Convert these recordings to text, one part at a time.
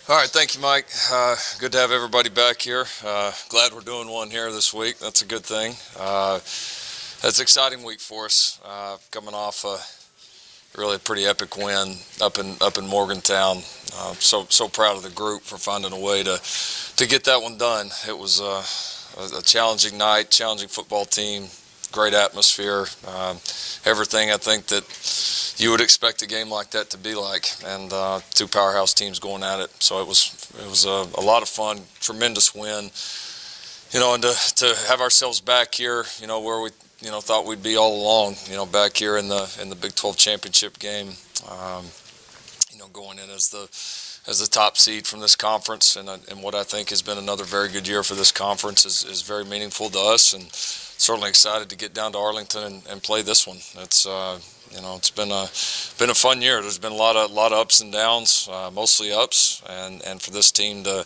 All right, thank you, Mike. Good to have everybody back here. Glad we're doing one here this week. That's a good thing. That's an exciting week for us. Coming off really a pretty epic win up in Morgantown. So proud of the group for finding a way to get that one done. It was a challenging night, challenging football team, great atmosphere, everything I think that you would expect a game like that to be like, and two powerhouse teams going at it. So it was a lot of fun, tremendous win, and to have ourselves back here, where we thought we'd be all along, back here in the Big 12 championship game, going in as the top seed from this conference, and what I think has been another very good year for this conference is very meaningful to us, and certainly excited to get down to Arlington and play this one. It's it's been a fun year. There's been a lot of ups and downs, mostly ups, and for this team to,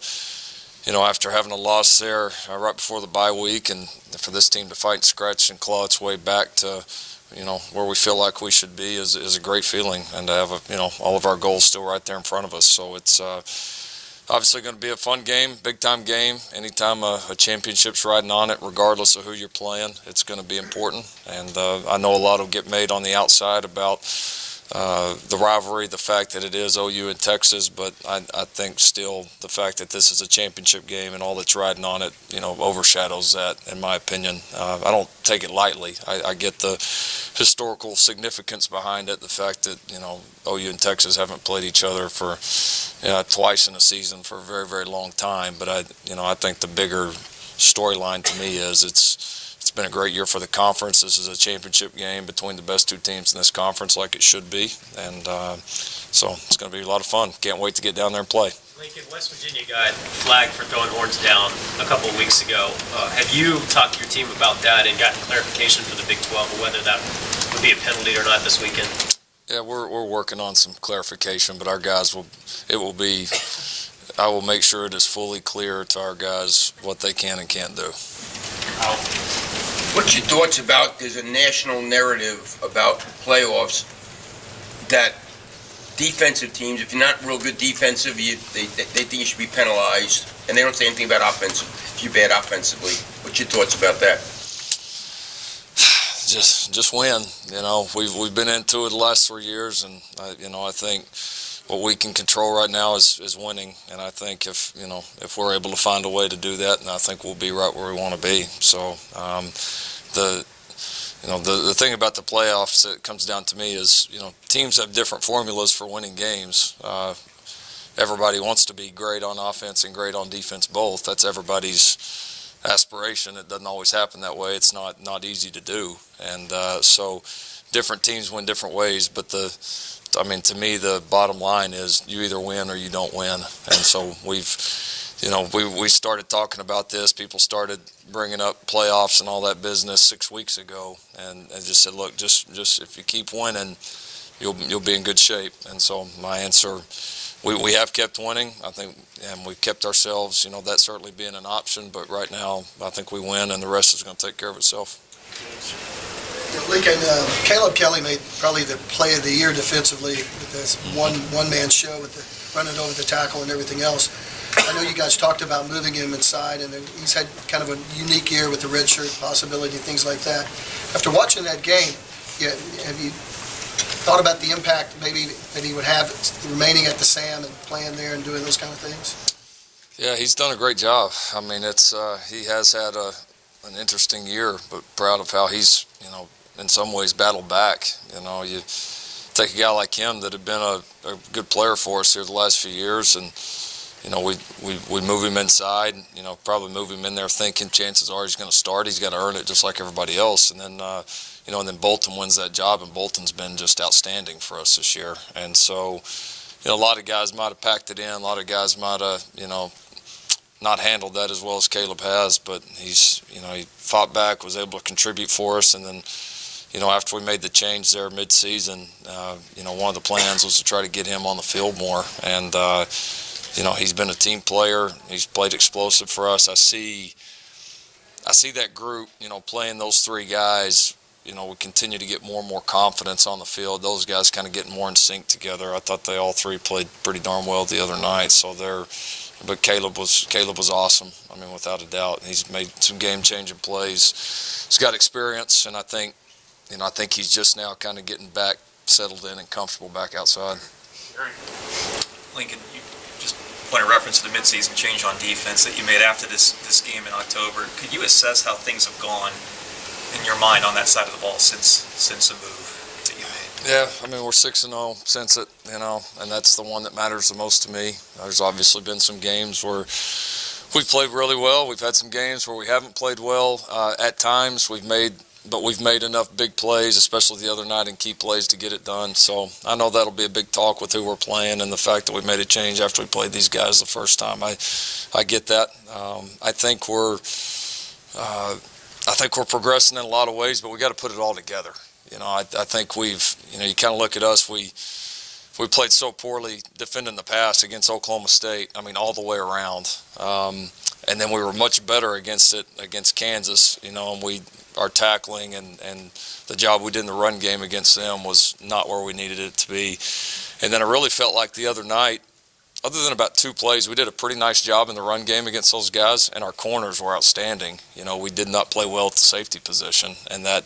after having a loss there right before the bye week, and for this team to fight and scratch and claw its way back to, where we feel like we should be is a great feeling, and to have all of our goals still right there in front of us. So it's obviously going to be a fun game, big-time game. Anytime a championship's riding on it, regardless of who you're playing, it's going to be important. And I know a lot will get made on the outside about the rivalry, the fact that it is OU and Texas, but I think still the fact that this is a championship game and all that's riding on it, overshadows that, in my opinion. I don't take it lightly. I get the historical significance behind it, the fact that, OU and Texas haven't played each other for twice in a season for a very, very long time. But I think the bigger storyline to me is it's been a great year for the conference. This is a championship game between the best two teams in this conference, like it should be, and so it's going to be a lot of fun. Can't wait to get down there and play. Lincoln, West Virginia got flagged for throwing horns down a couple of weeks ago. Have you talked to your team about that and gotten clarification for the Big 12 or whether that would be a penalty or not this weekend? Yeah, we're working on some clarification, but our guys I will make sure it is fully clear to our guys what they can and can't do. What's your thoughts about, there's a national narrative about playoffs that defensive teams, if you're not real good defensive, they think you should be penalized, and they don't say anything about offensive, if you're bad offensively. What's your thoughts about that? Just win. We've been into it the last 3 years, and I think what we can control right now is winning. And I think if we're able to find a way to do that, and I think we'll be right where we want to be. So the thing about the playoffs that comes down to me is teams have different formulas for winning games. Everybody wants to be great on offense and great on defense both. That's everybody's aspiration. It doesn't always happen that way. It's not easy to do, and so different teams win different ways. But to me, the bottom line is you either win or you don't win. And so we started talking about this. People started bringing up playoffs and all that business 6 weeks ago, and just said, look, just if you keep winning, you'll be in good shape. And so my answer, we have kept winning, I think, and we've kept ourselves, that certainly being an option. But right now, I think we win, and the rest is going to take care of itself. Lincoln, Caleb Kelly made probably the play of the year defensively with this one-man show with the running over the tackle and everything else. I know you guys talked about moving him inside, and he's had kind of a unique year with the red shirt possibility, things like that. After watching that game, have you thought about the impact maybe that he would have remaining at the SAM and playing there and doing those kind of things? Yeah, he's done a great job. I mean, he has had an interesting year, but proud of how he's, in some ways battled back. You take a guy like him that had been a good player for us here the last few years, and we move him inside, probably move him in there thinking chances are he's going to start. He's got to earn it just like everybody else. And then, and then Bolton wins that job, and Bolton's been just outstanding for us this year. And so, a lot of guys might have packed it in. A lot of guys might have, not handled that as well as Caleb has, but he's, he fought back, was able to contribute for us. And then, after we made the change there mid-season, one of the plans was to try to get him on the field more. And, he's been a team player. He's played explosive for us. I see that group, playing those three guys, we continue to get more and more confidence on the field. Those guys kind of getting more in sync together. I thought they all three played pretty darn well the other night. But Caleb was awesome. I mean, without a doubt. He's made some game-changing plays. He's got experience, and I think he's just now kind of getting back settled in and comfortable back outside. Lincoln, you just point a reference to the midseason change on defense that you made after this game in October. Could you assess how things have gone in your mind on that side of the ball since the move that you made? Yeah, I mean, we're 6-0 since it, and that's the one that matters the most to me. There's obviously been some games where we've played really well. We've had some games where we haven't played well. At times, we've made enough big plays, especially the other night, in key plays to get it done. So I know that'll be a big talk with who we're playing and the fact that we made a change after we played these guys the first time. I get that. I think we're progressing in a lot of ways, but we got to put it all together. I think you kind of look at us. We played so poorly defending the pass against Oklahoma State. I mean, all the way around. And then we were much better against Kansas. And our tackling and the job we did in the run game against them was not where we needed it to be. And then I really felt like the other night, other than about 2 plays, we did a pretty nice job in the run game against those guys, and our corners were outstanding. We did not play well at the safety position, and that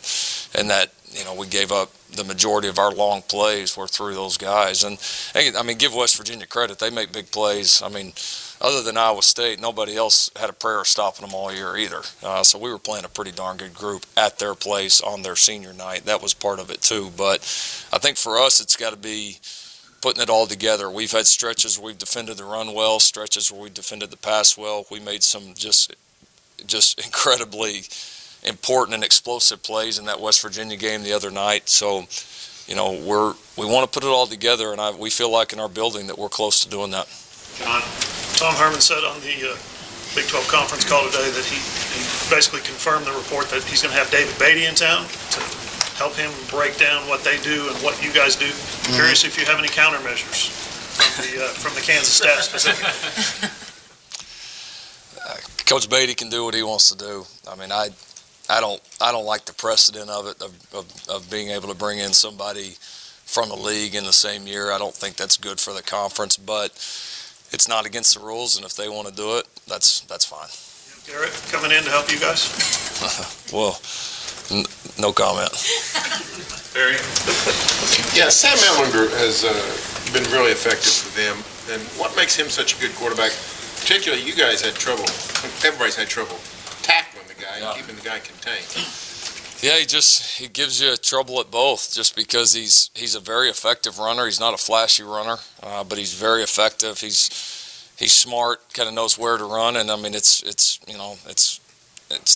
we gave up the majority of our long plays were through those guys. And I mean, give West Virginia credit; they make big plays. I mean, other than Iowa State, nobody else had a prayer of stopping them all year either. So we were playing a pretty darn good group at their place on their senior night. That was part of it too. But I think for us, it's got to be putting it all together. We've had stretches where we've defended the run well, stretches where we defended the pass well. We made some just incredibly important and explosive plays in that West Virginia game the other night. So, we want to put it all together, and we feel like in our building that we're close to doing that. John, Tom Herman said on the Big 12 conference call today that he basically confirmed the report that he's going to have David Beatty in town to help him break down what they do and what you guys do. Mm-hmm. Curious if you have any countermeasures from the Kansas staff specifically. Coach Beatty can do what he wants to do. I mean, I don't like the precedent of it of being able to bring in somebody from the league in the same year. I don't think that's good for the conference, but it's not against the rules, and if they want to do it, that's fine. Garrett coming in to help you guys? Well, no comment. Barry? Yeah, Sam Ellinger has been really effective for them. And what makes him such a good quarterback? Particularly, you guys had trouble. Everybody's had trouble tackling the guy and keeping the guy contained. Yeah, he gives you trouble at both, just because he's a very effective runner. He's not a flashy runner, but he's very effective. He's smart, kind of knows where to run, and I mean it's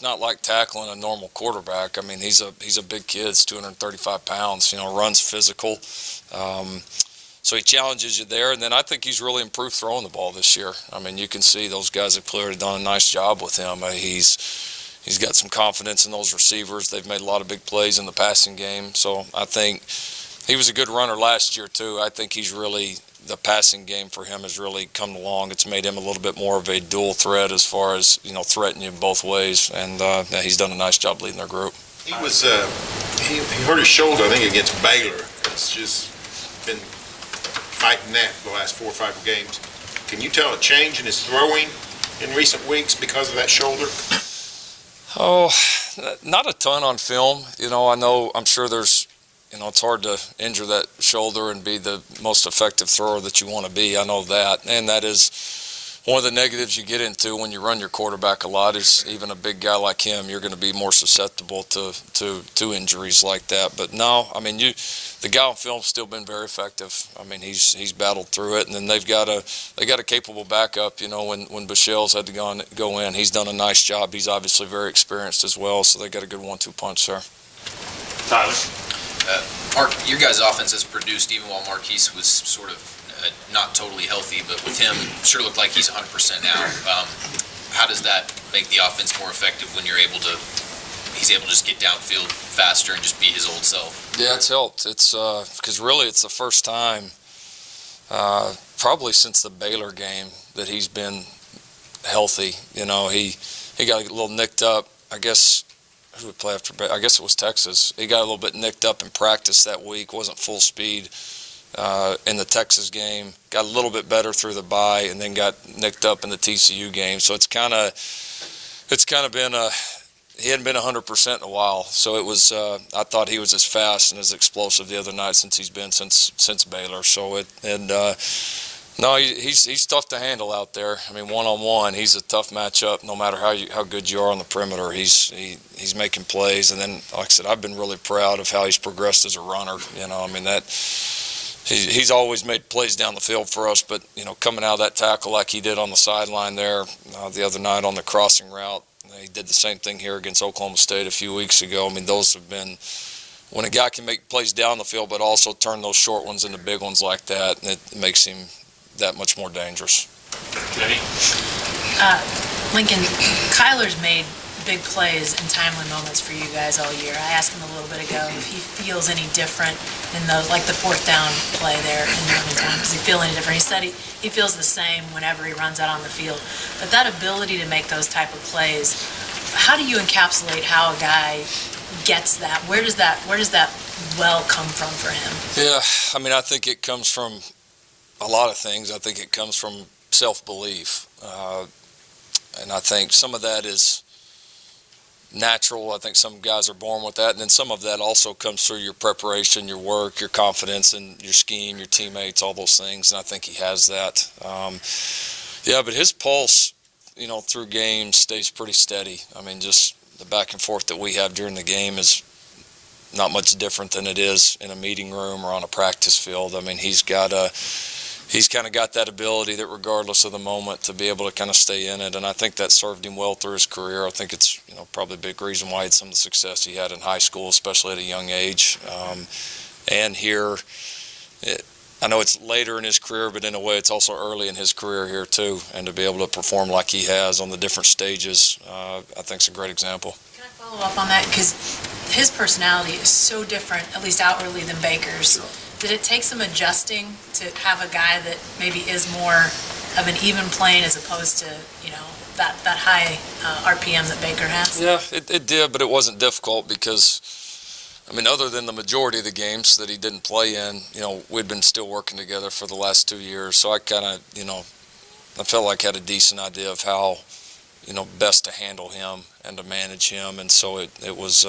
not like tackling a normal quarterback. I mean he's a big kid, he's 235 pounds. Runs physical, so he challenges you there. And then I think he's really improved throwing the ball this year. I mean you can see those guys have clearly done a nice job with him. He's got some confidence in those receivers. They've made a lot of big plays in the passing game. So I think he was a good runner last year too. I think the passing game for him has really come along. It's made him a little bit more of a dual threat as far as, threatening you both ways. And he's done a nice job leading their group. He was, he hurt his shoulder, I think, against Baylor. It's just been fighting that the last 4 or 5 games. Can you tell a change in his throwing in recent weeks because of that shoulder? Oh, not a ton on film. I'm sure there's, it's hard to injure that shoulder and be the most effective thrower that you want to be. I know that. And that is one of the negatives you get into when you run your quarterback a lot, is even a big guy like him, you're going to be more susceptible to injuries like that. But no, I mean, the guy on film's still been very effective. I mean, he's battled through it, and then they got a capable backup. When Bichelle's had to go in, he's done a nice job. He's obviously very experienced as well, so they got a good 1-2 punch there. Tyler? Mark, your guys' offense has produced even while Marquise was sort of not totally healthy, but with him, sure looked like he's 100% now. How does that make the offense more effective when he's able to just get downfield faster and just be his old self? Yeah, it's helped. It's because really it's the first time, probably since the Baylor game, that he's been healthy. He got a little nicked up. I guess who would play after? I guess it was Texas. He got a little bit nicked up in practice that week. Wasn't full speed in the Texas game. Got a little bit better through the bye, and then got nicked up in the TCU game. So it's kind of been he hadn't been 100% in a while. So it was. I thought he was as fast and as explosive the other night since Baylor. So no, he's tough to handle out there. I mean, one-on-one, he's a tough matchup. No matter how good you are on the perimeter, he's making plays. And then, like I said, I've been really proud of how he's progressed as a runner. I mean he's always made plays down the field for us. But coming out of that tackle like he did on the sideline there the other night on the crossing route, he did the same thing here against Oklahoma State a few weeks ago. I mean, those have been. When a guy can make plays down the field, but also turn those short ones into big ones like that, it makes him that much more dangerous. Lincoln, Kyler's made big plays in timely moments for you guys all year. I asked him a little bit ago if he feels any different in those, like the fourth down play there in Morgantown. Does he feel any different? He said he feels the same whenever he runs out on the field. But that ability to make those type of plays, how do you encapsulate how a guy gets that? Where does that well come from for him? Yeah, I mean, I think it comes from a lot of things. I think it comes from self-belief. And I think some of that is natural. I think some guys are born with that. And then some of that also comes through your preparation, your work, your confidence in your scheme, your teammates, all those things. And I think he has that. But his pulse, through games stays pretty steady. I mean, just the back and forth that we have during the game is not much different than it is in a meeting room or on a practice field. I mean, he's kind of got that ability that regardless of the moment to be able to kind of stay in it. And I think that served him well through his career. I think it's, probably a big reason why he had some of the success he had in high school, especially at a young age. And here, I know it's later in his career, but in a way it's also early in his career here too. And to be able to perform like he has on the different stages, I think is a great example. Can I follow up on that? Because his personality is so different, at least outwardly, than Baker's. Sure. Did it take some adjusting to have a guy that maybe is more of an even plane as opposed to, that high RPM that Baker has? Yeah, it did, but it wasn't difficult because, I mean, other than the majority of the games that he didn't play in, we'd been still working together for the last 2 years. So I kind of, I felt like I had a decent idea of how, best to handle him and to manage him. And so it was,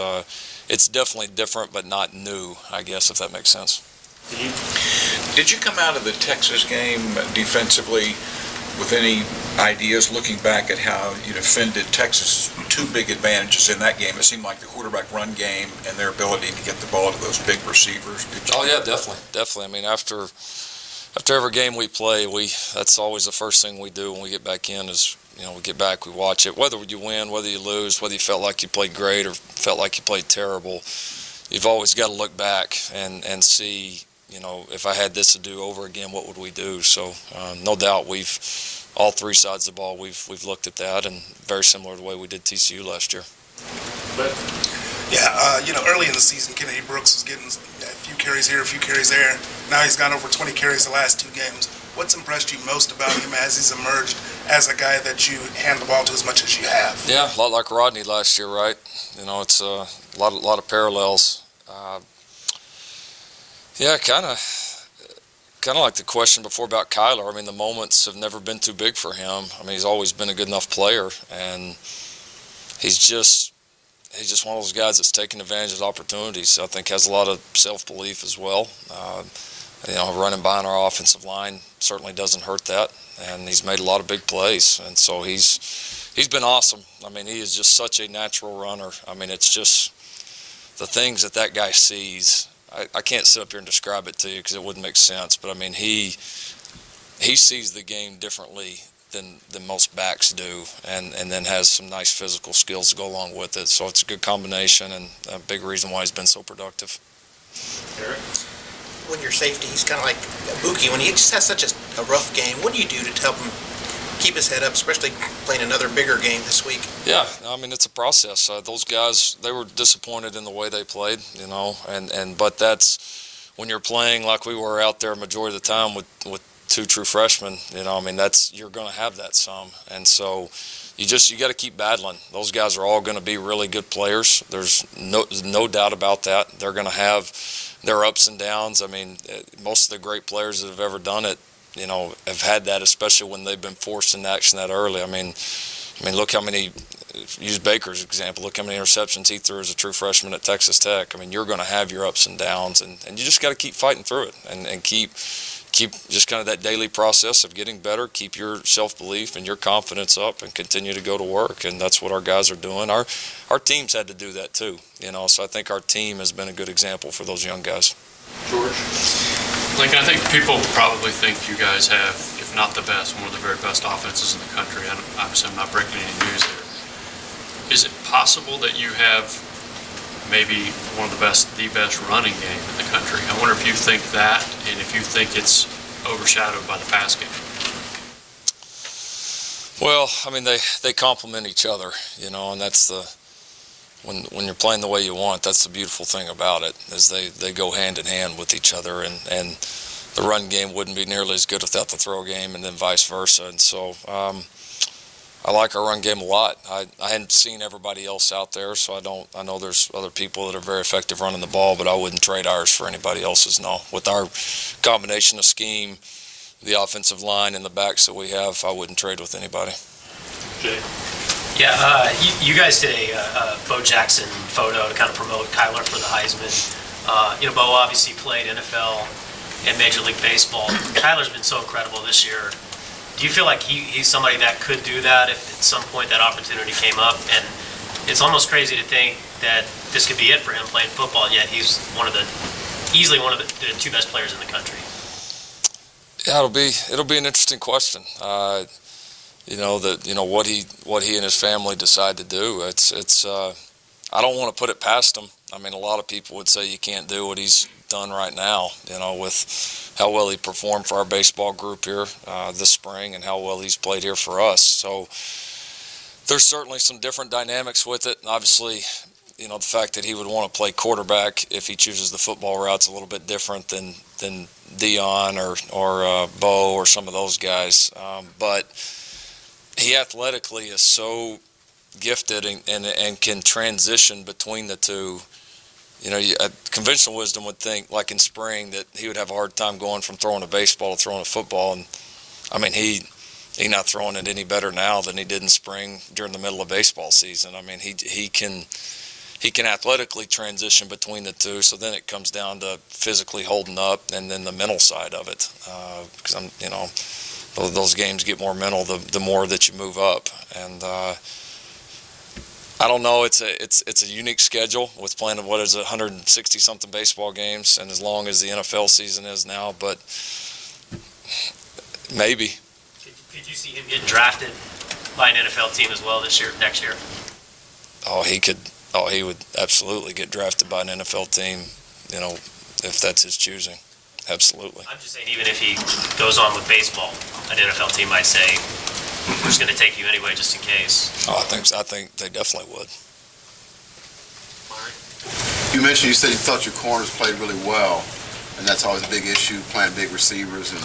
it's definitely different, but not new, I guess, if that makes sense. Did you come out of the Texas game defensively with any ideas looking back at how you defended Texas' two big advantages in that game? It seemed like the quarterback run game and their ability to get the ball to those big receivers. Oh yeah, definitely. I mean, after every game we play, that's always the first thing we do when we get back in is, we get back, we watch it. Whether you win, whether you lose, whether you felt like you played great or felt like you played terrible, you've always got to look back and see, if I had this to do over again, what would we do? So no doubt all three sides of the ball, we've looked at that, and very similar to the way we did TCU last year. Yeah, early in the season, Kennedy Brooks was getting a few carries here, a few carries there. Now he's got over 20 carries the last two games. What's impressed you most about him as he's emerged as a guy that you hand the ball to as much as you have? Yeah, a lot like Rodney last year, right? It's a lot of parallels. Kind of like the question before about Kyler. I mean, the moments have never been too big for him. I mean, he's always been a good enough player, and he's just one of those guys that's taking advantage of opportunities. I think has a lot of self-belief as well. Running by on our offensive line certainly doesn't hurt that, and he's made a lot of big plays, and so he's been awesome. I mean, he is just such a natural runner. I mean, it's just the things that guy sees. I can't sit up here and describe it to you because it wouldn't make sense, but I mean, he sees the game differently than most backs do, and then has some nice physical skills to go along with it. So it's a good combination and a big reason why he's been so productive. Eric? When you're safety, he's kind of like Buki. When he just has such a rough game, what do you do to help him keep his head up, especially playing another bigger game this week? Yeah, I mean, it's a process. Those guys, they were disappointed in the way they played, but that's when you're playing like we were out there majority of the time with two true freshmen, you're going to have that some. And so you got to keep battling. Those guys are all going to be really good players. There's no doubt about that. They're going to have their ups and downs. Most of the great players that have ever done it, have had that, especially when they've been forced into action that early. Look how many, use Baker's example, look how many interceptions he threw as a true freshman at Texas Tech. You're going to have your ups and downs, and you just got to keep fighting through it and keep just kind of that daily process of getting better, keep your self-belief and your confidence up and continue to go to work. And that's what our guys are doing. Our teams had to do that too, so I think our team has been a good example for those young guys. George? Lincoln, I think people probably think you guys have, if not the best, one of the very best offenses in the country. Obviously, I'm not breaking any news there. Is it possible that you have maybe one of the best running game in the country? I wonder if you think that, and if you think it's overshadowed by the pass game. Well, they complement each other, and that's when you're playing the way you want, that's the beautiful thing about it, is they go hand in hand with each other, and the run game wouldn't be nearly as good without the throw game, and then vice versa. And so I like our run game a lot. I hadn't seen everybody else out there, so I know there's other people that are very effective running the ball, but I wouldn't trade ours for anybody else's, no. With our combination of scheme, the offensive line, and the backs that we have, I wouldn't trade with anybody. Jay? Yeah, you guys did a Bo Jackson photo to kind of promote Kyler for the Heisman. Bo obviously played NFL and Major League Baseball. Kyler's been so incredible this year. Do you feel like he's somebody that could do that if at some point that opportunity came up? And it's almost crazy to think that this could be it for him playing football, and yet he's easily one of the two best players in the country. Yeah, it'll be an interesting question. What he and his family decide to do. It's I don't want to put it past him. A lot of people would say you can't do what he's done right now, with how well he performed for our baseball group here this spring and how well he's played here for us. So there's certainly some different dynamics with it. And obviously, the fact that he would want to play quarterback if he chooses the football route's a little bit different than Dion or Bo or some of those guys. But he athletically is so gifted and can transition between the two. Conventional wisdom would think, like in spring, that he would have a hard time going from throwing a baseball to throwing a football. And he's not throwing it any better now than he did in spring during the middle of baseball season. He can athletically transition between the two. So then it comes down to physically holding up and then the mental side of it. Because those games get more mental the more that you move up. And I don't know. It's a unique schedule with playing 160 something baseball games, and as long as the NFL season is now. But maybe. Could you see him getting drafted by an NFL team as well next year? He would absolutely get drafted by an NFL team. If that's his choosing. Absolutely. I'm just saying, even if he goes on with baseball, an NFL team might say, we're just going to take you anyway, just in case. I think they definitely would. You said you thought your corners played really well, and that's always a big issue, playing big receivers. And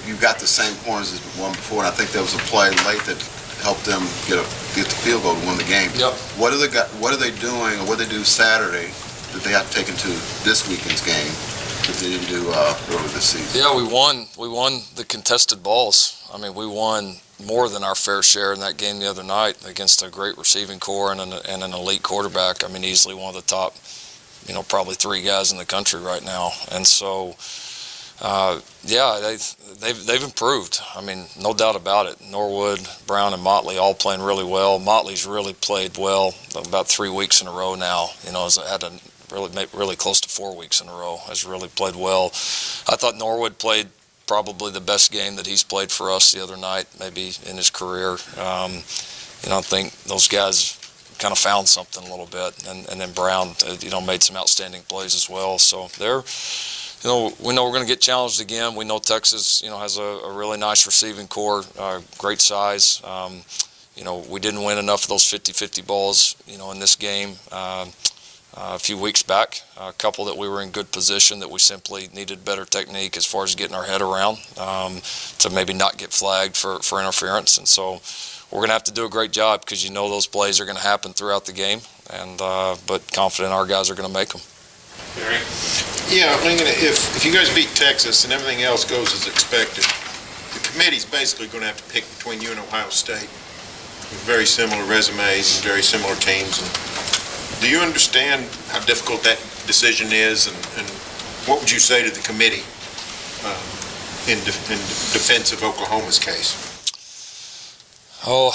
you got the same corners as the one before, and I think there was a play late that helped them get the field goal to win the game. Yep. What are they doing, or what did they do Saturday that they have to take into this weekend's game that they didn't do earlier this season? Yeah, we won the contested balls. We won more than our fair share in that game the other night against a great receiving core and an elite quarterback. Easily one of the top, probably three guys in the country right now. And so, they've improved. No doubt about it. Norwood, Brown, and Motley all playing really well. Motley's really played well about 3 weeks in a row now. Has had a really close to 4 weeks in a row. Has really played well. I thought Norwood played probably the best game that he's played for us the other night, maybe in his career. I think those guys kind of found something a little bit, and then Brown, made some outstanding plays as well. So we know we're going to get challenged again. We know Texas, has a really nice receiving core, great size. We didn't win enough of those 50-50 balls, in this game. a few weeks back, a couple that we were in good position that we simply needed better technique as far as getting our head around to maybe not get flagged for interference. And so we're going to have to do a great job because you know those plays are going to happen throughout the game, and but confident our guys are going to make them. Yeah, Lincoln, if you guys beat Texas and everything else goes as expected, the committee's basically going to have to pick between you and Ohio State with very similar resumes and very similar teams. And do you understand how difficult that decision is, and what would you say to the committee in defense of Oklahoma's case? Oh,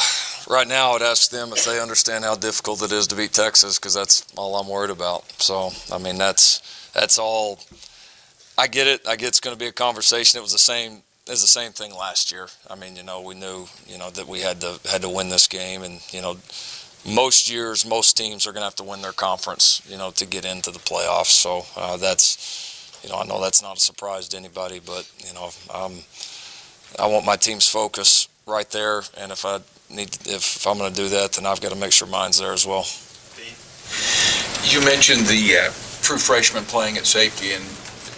right now I'd ask them if they understand how difficult it is to beat Texas, because that's all I'm worried about. So, I mean, that's all. I get it. I get it's going to be a conversation. It was the same thing last year. I mean, we knew, that we had to win this game, and most years, most teams are going to have to win their conference, to get into the playoffs. So that's, I know that's not a surprise to anybody, but I want my team's focus right there, and if I'm going to do that, then I've got to make sure mine's there as well. You mentioned the true freshman playing at safety, and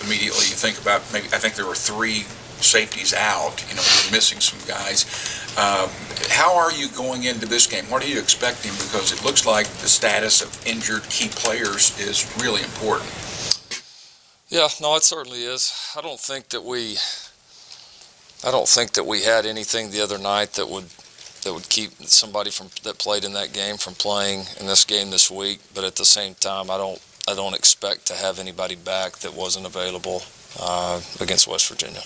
immediately you think about I think there were 3 safeties out. You're missing some guys. How are you going into this game? What are you expecting? Because it looks like the status of injured key players is really important. Yeah, no, it certainly is. I don't think that we had anything the other night that would keep somebody that played in that game from playing in this game this week. But at the same time, I don't expect to have anybody back that wasn't available against West Virginia.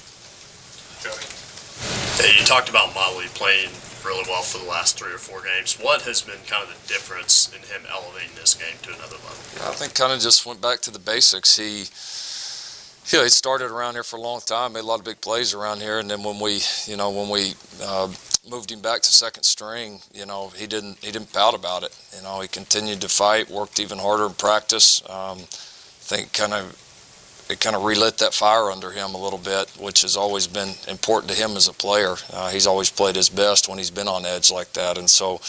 Hey, you talked about Motley playing really well for the last 3 or 4 games. What has been kind of the difference in him elevating this game to another level? Yeah, I think kind of just went back to the basics. He started around here for a long time, made a lot of big plays around here, and then when we moved him back to second string, he didn't pout about it. He continued to fight, worked even harder in practice. I think it kind of relit that fire under him a little bit, which has always been important to him as a player. He's always played his best when he's been on edge like that, and so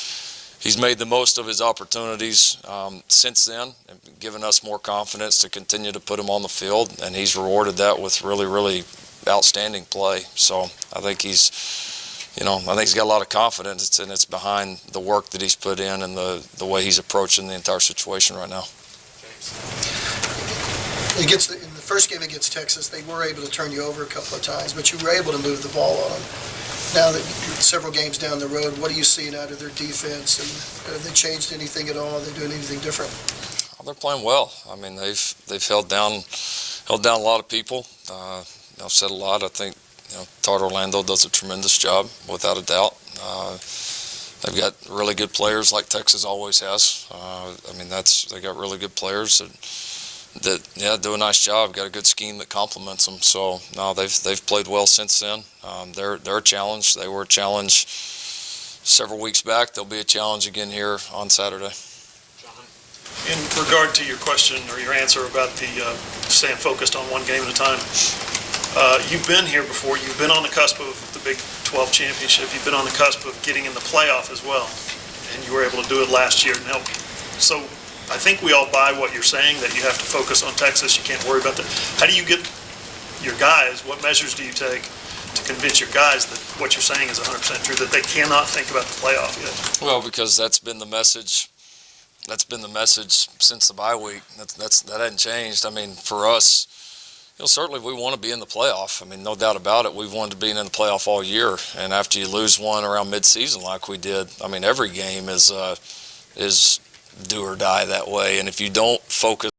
he's made the most of his opportunities since then, and given us more confidence to continue to put him on the field, and he's rewarded that with really, really outstanding play. So I think he's got a lot of confidence, and it's behind the work that he's put in and the way he's approaching the entire situation right now. In the first game against Texas, they were able to turn you over a couple of times, but you were able to move the ball on them. Now that you're several games down the road, what are you seeing out of their defense? And have they changed anything at all? Are they doing anything different? They're playing well. I mean, they've held down a lot of people. I've said a lot. I think Todd Orlando does a tremendous job, without a doubt. They've got really good players like Texas always has. They got really good players that do a nice job. Got a good scheme that complements them. So no, they've played well since then. They're a challenge. They were a challenge several weeks back. They'll be a challenge again here on Saturday. In regard to your question or your answer about the staying focused on one game at a time, you've been here before. You've been on the cusp of the Big 12 championship. You've been on the cusp of getting in the playoff as well, and you were able to do it last year. Now, so I think we all buy what you're saying, that you have to focus on Texas. You can't worry about that. How do you get your guys? What measures do you take to convince your guys that what you're saying is 100% true, that they cannot think about the playoff yet? Well, because that's been the message. That's been the message since the bye week. That hasn't changed. I mean, for us, certainly we want to be in the playoff. I mean, no doubt about it. We've wanted to be in the playoff all year. And after you lose one around midseason like we did, I mean, every game is do or die that way. And if you don't focus